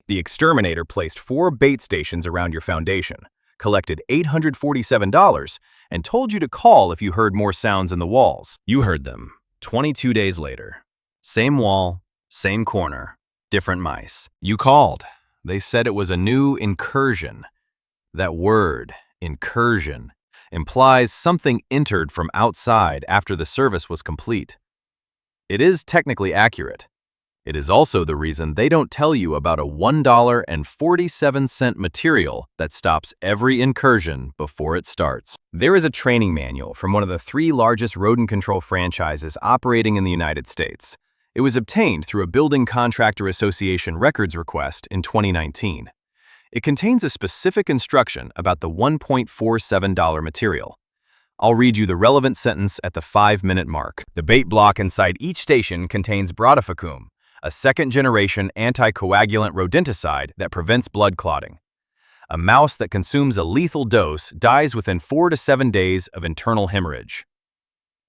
The exterminator placed 4 bait stations around your foundation, collected $847, and told you to call if you heard more sounds in the walls. You heard them. 22 days later. Same wall, same corner, different mice. You called. They said it was a new incursion. That word, incursion, implies something entered from outside after the service was complete. It is technically accurate. It is also the reason they don't tell you about a $1.47 material that stops every incursion before it starts. There is a training manual from one of the 3 largest rodent control franchises operating in the United States. It was obtained through a Building Contractor Association records request in 2019. It contains a specific instruction about the $1.47 material. I'll read you the relevant sentence at the 5-minute mark. The bait block inside each station contains brodifacoum, a second-generation anticoagulant rodenticide that prevents blood clotting. A mouse that consumes a lethal dose dies within 4 to 7 days of internal hemorrhage.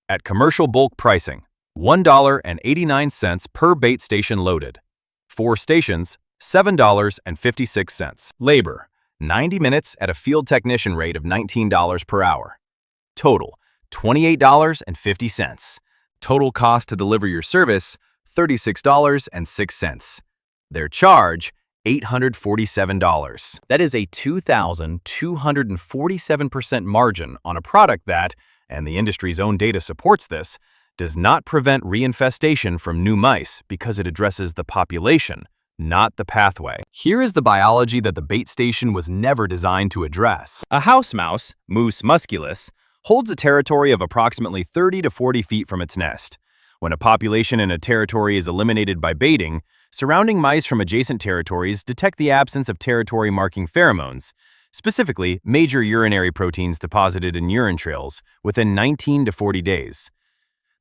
At commercial bulk pricing, $1.89 per bait station loaded. 4 stations, $7.56. Labor, 90 minutes at a field technician rate of $19 per hour. Total, $28.50. Total cost to deliver your service, $36.06. Their charge, $847. That is a 2,247% margin on a product that, and the industry's own data supports this, does not prevent reinfestation from new mice because it addresses the population, not the pathway. Here is the biology that the bait station was never designed to address. A house mouse, Mus musculus, holds a territory of approximately 30 to 40 feet from its nest. When a population in a territory is eliminated by baiting, surrounding mice from adjacent territories detect the absence of territory-marking pheromones, specifically major urinary proteins deposited in urine trails, within 19 to 40 days.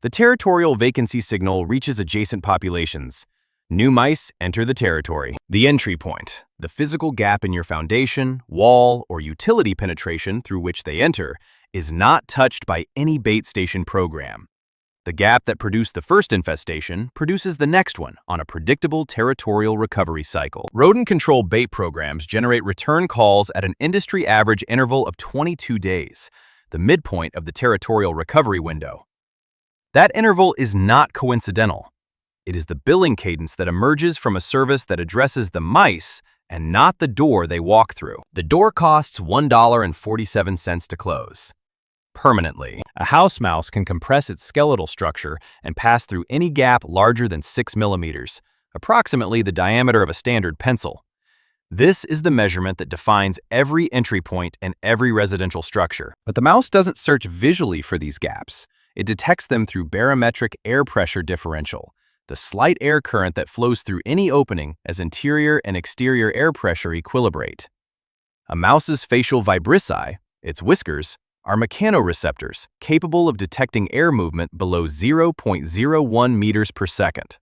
The territorial vacancy signal reaches adjacent populations. New mice enter the territory. The entry point, the physical gap in your foundation, wall, or utility penetration through which they enter, is not touched by any bait station program. The gap that produced the first infestation produces the next one on a predictable territorial recovery cycle. Rodent control bait programs generate return calls at an industry average interval of 22 days, the midpoint of the territorial recovery window. That interval is not coincidental. It is the billing cadence that emerges from a service that addresses the mice and not the door they walk through. The door costs $1.47 to close. Permanently, a house mouse can compress its skeletal structure and pass through any gap larger than 6 millimeters, approximately the diameter of a standard pencil. This is the measurement that defines every entry point in every residential structure. But the mouse doesn't search visually for these gaps. It detects them through barometric air pressure differential, the slight air current that flows through any opening as interior and exterior air pressure equilibrate. A mouse's facial vibrissae, its whiskers, are mechanoreceptors capable of detecting air movement below 0.01 meters per second.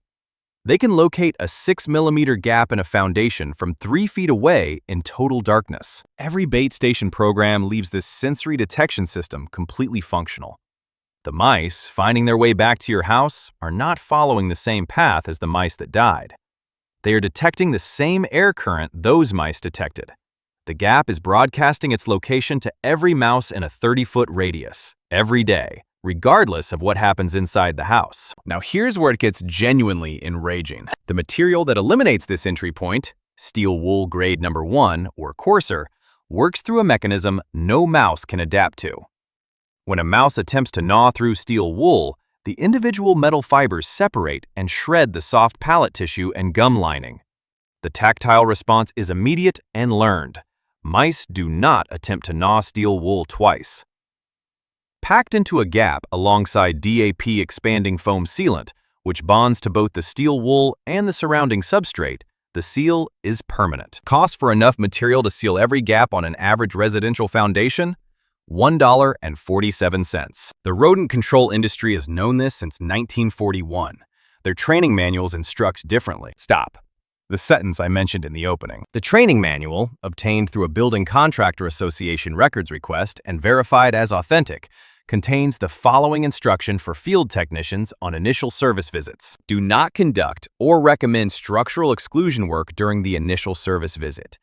They can locate a 6-millimeter gap in a foundation from 3 feet away in total darkness. Every bait station program leaves this sensory detection system completely functional. The mice, finding their way back to your house, are not following the same path as the mice that died. They are detecting the same air current those mice detected. The gap is broadcasting its location to every mouse in a 30-foot radius, every day, regardless of what happens inside the house. Now here's where it gets genuinely enraging. The material that eliminates this entry point, steel wool grade number 1 or coarser, works through a mechanism no mouse can adapt to. When a mouse attempts to gnaw through steel wool, the individual metal fibers separate and shred the soft palate tissue and gum lining. The tactile response is immediate and learned. Mice do not attempt to gnaw steel wool twice. Packed into a gap alongside DAP expanding foam sealant, which bonds to both the steel wool and the surrounding substrate, the seal is permanent. Cost for enough material to seal every gap on an average residential foundation? $1.47. The rodent control industry has known this since 1941. Their training manuals instruct differently. Stop. The sentence I mentioned in the opening. The training manual, obtained through a Building Contractor Association records request and verified as authentic, contains the following instruction for field technicians on initial service visits. Do not conduct or recommend structural exclusion work during the initial service visit.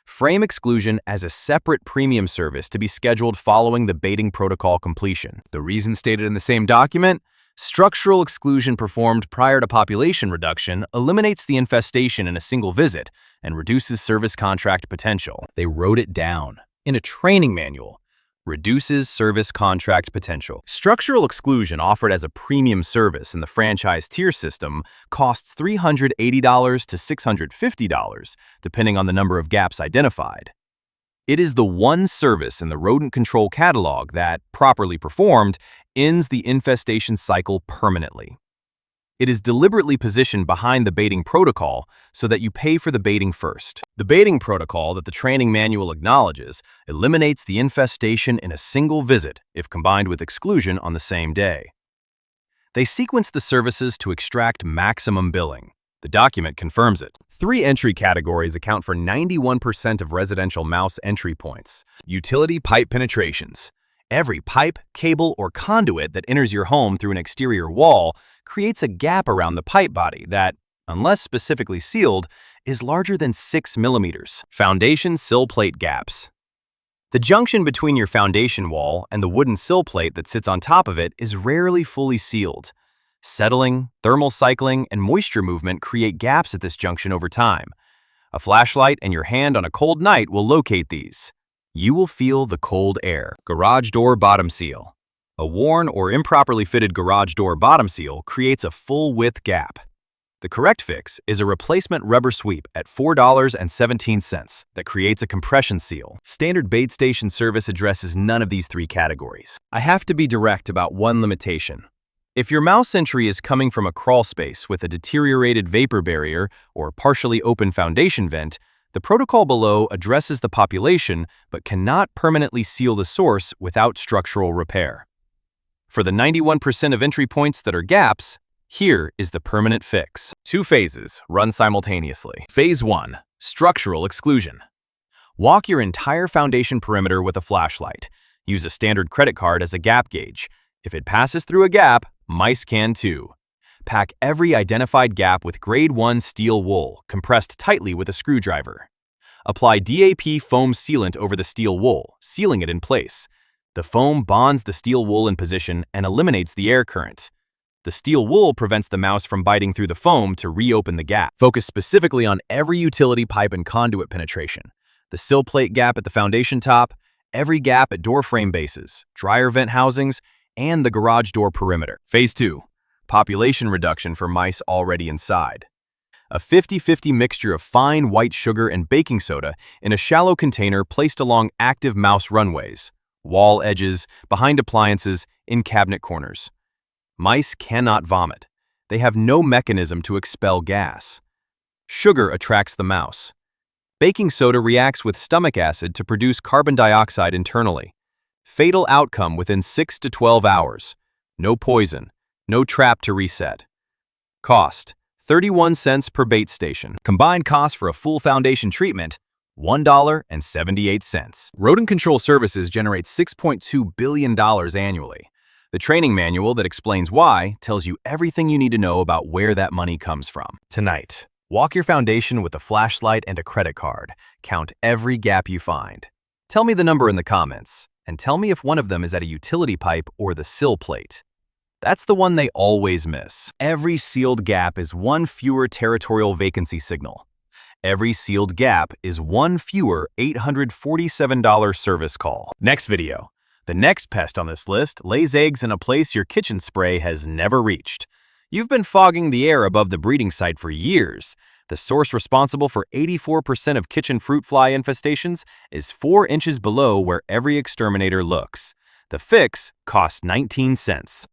Frame exclusion as a separate premium service to be scheduled following the baiting protocol completion. The reason stated in the same document: structural exclusion performed prior to population reduction eliminates the infestation in a single visit and reduces service contract potential. They wrote it down in a training manual. Reduces service contract potential. Structural exclusion offered as a premium service in the franchise tier system costs $380 to $650, depending on the number of gaps identified. It is the one service in the rodent control catalog that, properly performed, ends the infestation cycle permanently. It is deliberately positioned behind the baiting protocol so that you pay for the baiting first. The baiting protocol that the training manual acknowledges eliminates the infestation in a single visit if combined with exclusion on the same day. They sequence the services to extract maximum billing. The document confirms it. 3 entry categories account for 91% of residential mouse entry points. Utility pipe penetrations. Every pipe, cable, or conduit that enters your home through an exterior wall creates a gap around the pipe body that, unless specifically sealed, is larger than 6 millimeters. Foundation sill plate gaps. The junction between your foundation wall and the wooden sill plate that sits on top of it is rarely fully sealed. Settling, thermal cycling, and moisture movement create gaps at this junction over time. A flashlight and your hand on a cold night will locate these. You will feel the cold air. Garage door bottom seal. A worn or improperly fitted garage door bottom seal creates a full-width gap. The correct fix is a replacement rubber sweep at $4.17 that creates a compression seal. Standard bait station service addresses none of these 3 categories. I have to be direct about one limitation. If your mouse entry is coming from a crawl space with a deteriorated vapor barrier or partially open foundation vent, the protocol below addresses the population but cannot permanently seal the source without structural repair. For the 91% of entry points that are gaps, here is the permanent fix. 2 phases run simultaneously. Phase 1, structural exclusion. Walk your entire foundation perimeter with a flashlight. Use a standard credit card as a gap gauge. If it passes through a gap, mice can too. Pack every identified gap with grade 1 steel wool, compressed tightly with a screwdriver. Apply DAP foam sealant over the steel wool, sealing it in place. The foam bonds the steel wool in position and eliminates the air current. The steel wool prevents the mouse from biting through the foam to reopen the gap. Focus specifically on every utility pipe and conduit penetration, the sill plate gap at the foundation top, every gap at door frame bases, dryer vent housings, and the garage door perimeter. Phase 2. Population reduction for mice already inside. A 50-50 mixture of fine white sugar and baking soda in a shallow container placed along active mouse runways, wall edges, behind appliances, in cabinet corners. Mice cannot vomit. They have no mechanism to expel gas. Sugar attracts the mouse. Baking soda reacts with stomach acid to produce carbon dioxide internally. Fatal outcome within 6 to 12 hours. No poison. No trap to reset. Cost: 31 cents per bait station. Combined cost for a full foundation treatment: $1.78. Rodent control services generate $6.2 billion annually. The training manual that explains why tells you everything you need to know about where that money comes from. Tonight, walk your foundation with a flashlight and a credit card. Count every gap you find. Tell me the number in the comments, and tell me if one of them is at a utility pipe or the sill plate. That's the one they always miss. Every sealed gap is one fewer territorial vacancy signal. Every sealed gap is one fewer $847 service call. Next video. The next pest on this list lays eggs in a place your kitchen spray has never reached. You've been fogging the air above the breeding site for years. The source responsible for 84% of kitchen fruit fly infestations is 4 inches below where every exterminator looks. The fix costs 19 cents.